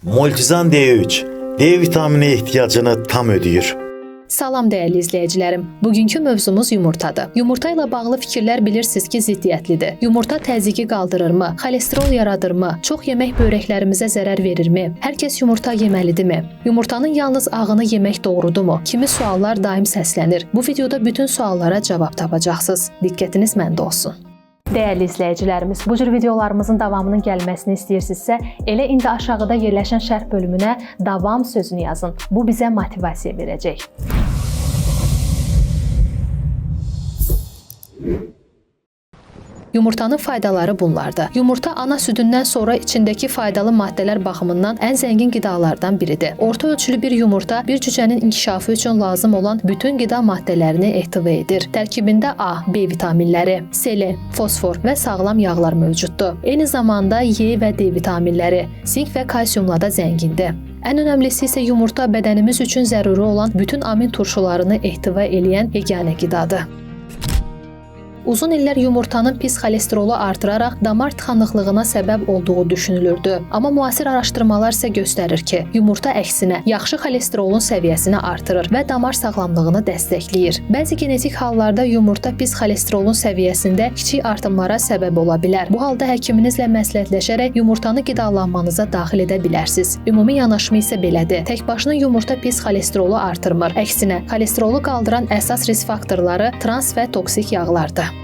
Multizan D3 D vitamini ehtiyacını tam ödəyir. Salam dəyərli izləyicilərim. Bugünkü mövzumuz yumurtadır. Yumurta ilə bağlı fikirlər bilirsiniz ki, ziddiyyətlidir. Yumurta təzyiqi qaldırırmı? Xolesterol yaradırmı? Çox yemək börəklərimizə zərər verirmi? Hər kəs yumurta yeməlidirmi? Yumurtanın yalnız ağını yemək doğrudurmu? Kimi suallar daim səslənir. Bu videoda bütün suallara cavab tapacaqsınız. Diqqətiniz məndə olsun. Dəyərli izləyicilərimiz, bu cür videolarımızın davamının gəlməsini istəyirsinizsə, elə indi aşağıda yerləşən şərh bölümünə davam sözünü yazın. Bu bizə motivasiya verəcək. Yumurtanın faydaları bunlardır. Yumurta ana südündən sonra içindəki faydalı maddələr baxımından ən zəngin qidalardan biridir. Orta ölçülü bir yumurta bir cücənin inkişafı üçün lazım olan bütün qida maddələrini ehtiva edir. Tərkibində A, B vitaminləri, selen, fosfor və sağlam yağlar mövcuddur. Eyni zamanda Y və D vitaminləri, sink və kalsiumla da zəngindir. Ən önəmlisi isə yumurta bədənimiz üçün zəruri olan bütün amin turşularını ehtiva edən yeganə qidadır. Uzun illər yumurtanın pis xolesterolu artıraraq damar tıxanıqlığına səbəb olduğu düşünülürdü. Amma müasir araşdırmalar isə göstərir ki, yumurta əksinə yaxşı xolesterolun səviyyəsini artırır və damar sağlamlığını dəstəkləyir. Bəzi genetik hallarda yumurta pis xolesterolun səviyyəsində kiçik artımlara səbəb ola bilər. Bu halda həkiminizlə məsləhətləşərək yumurtanı qidalanmanıza daxil edə bilərsiniz. Ümumi yanaşma isə belədir. Tək başına yumurta pis xolesterolu artırmır. Əksinə, xolesterolu qaldıran əsas risk faktorları trans və toksik yağlardır.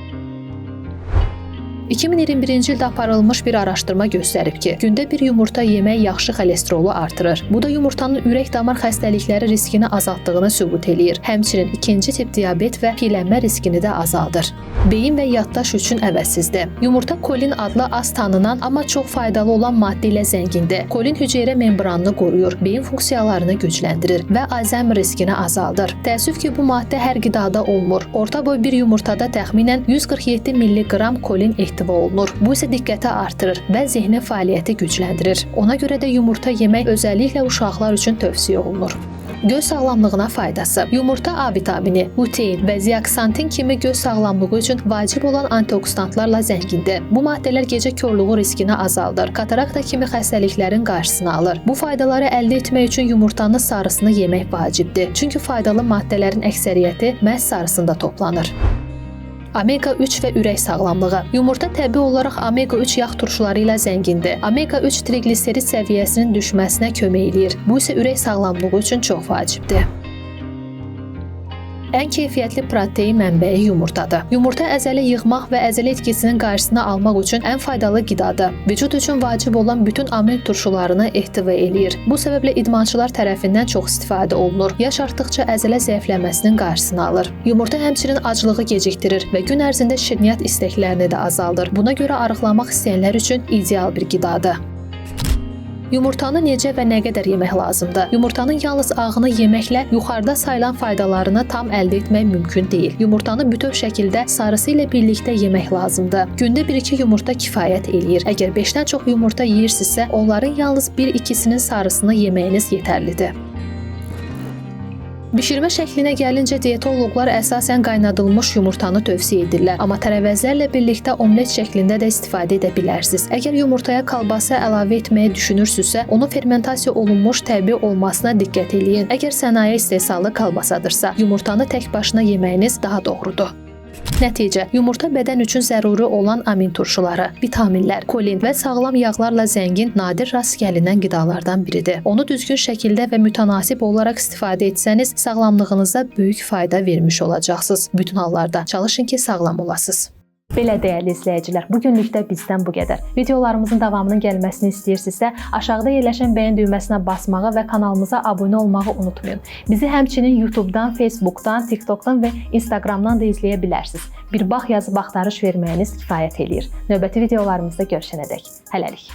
2021-ci ildə aparılmış bir araşdırma göstərib ki, gündə bir yumurta yemək yaxşı xolesterolu artırır. Bu da yumurtanın ürək-damar xəstəlikləri riskini azaltdığını sübut eləyir. Həmçinin ikinci tip diabet və piyələnmə riskini də azaldır. Beyin və yaddaş üçün əvəzsizdir. Yumurta kolin adlı az tanınan, amma çox faydalı olan maddə ilə zəngindir. Kolin hüceyrə membranını qoruyur, beyin funksiyalarını gücləndirir və Alzheimer riskini azaldır. Təəssüf ki, bu maddə hər qidada olmur. Orta boy bir yumurtada təxminən 147 mg kolin ehtiva olunur. Bu isə diqqəti artırır və zehni fəaliyyəti gücləndirir. Ona görə də yumurta yemək özəlliklə uşaqlar üçün tövsiyə olunur. Göz sağlamlığına faydası. Yumurta A vitamini, lutein və zeaksantin kimi göz sağlamlığı üçün vacib olan antioksidantlarla zəngindir. Bu maddələr gecə körlüğü riskini azaldır, katarakta kimi xəstəliklərin qarşısını alır. Bu faydaları əldə etmək üçün yumurtanın sarısını yemək vacibdir. Çünki faydalı maddələrin əksəriyyəti məhz sarısında toplanır. Omega-3 və ürək sağlamlığı. Yumurta təbii olaraq omega-3 yağ turşuları ilə zəngindir. Omega-3 triqliserid səviyyəsinin düşməsinə kömək eləyir. Bu isə ürək sağlamlığı üçün çox vacibdir. Ən keyfiyyətli protein mənbəyi yumurtadır. Yumurta əzələ yığmaq və əzələ etkisinin qarşısını almaq üçün ən faydalı qidadır. Vücud üçün vacib olan bütün amin turşularını ehtiva eləyir. Bu səbəblə idmançılar tərəfindən çox istifadə olunur. Yaş artdıqca əzələ zəifləməsinin qarşısını alır. Yumurta həmçinin aclığı gecikdirir və gün ərzində şirniyyat istəklərini də azaldır. Buna görə arıqlamaq istəyənlər üçün ideal bir qidadır. Yumurtanı necə və nə qədər yemək lazımdır? Yumurtanın yalnız ağını yeməklə yuxarıda sayılan faydalarını tam əldə etmək mümkün deyil. Yumurtanı bütöv şəkildə sarısı ilə birlikdə yemək lazımdır. Gündə 1-2 yumurta kifayət eləyir. Əgər 5-dən çox yumurta yeyirsinizsə, onların yalnız 1-2-sinin sarısını yeməyiniz yetərlidir. Bişirmə şəklinə gəlincə dietoloqlar əsasən qaynadılmış yumurtanı tövsiyə edirlər, amma tərəvəzlərlə birlikdə omlet şəklində də istifadə edə bilərsiniz. Əgər yumurtaya kolbasa əlavə etməyi düşünürsünüzsə, onun fermentasiya olunmuş təbii olmasına diqqət eləyin. Əgər sənaye istehsalı kolbasadırsa, yumurtanı tək başına yeməyiniz daha doğrudur. Nəticə, yumurta bədən üçün zəruri olan amin turşuları, vitaminlər, kolin və sağlam yağlarla zəngin nadir rast gəlinən qidalardan biridir. Onu düzgün şəkildə və mütənasib olaraq istifadə etsəniz, sağlamlığınıza böyük fayda vermiş olacaqsınız. Bütün hallarda çalışın ki, sağlam olasınız. Belə dəyərli izləyicilər, bugünlük də bizdən bu qədər. Videolarımızın davamının gəlməsini istəyirsinizsə, aşağıda yerləşən bəyən düyməsinə basmağı və kanalımıza abunə olmağı unutmayın. Bizi həmçinin YouTube-dan, Facebook-dan, TikTok-dan və Instagram-dan da izləyə bilərsiniz. Bir bax yazıb axtarış verməyiniz kifayət eləyir. Növbəti videolarımızda görüşənədək. Hələlik.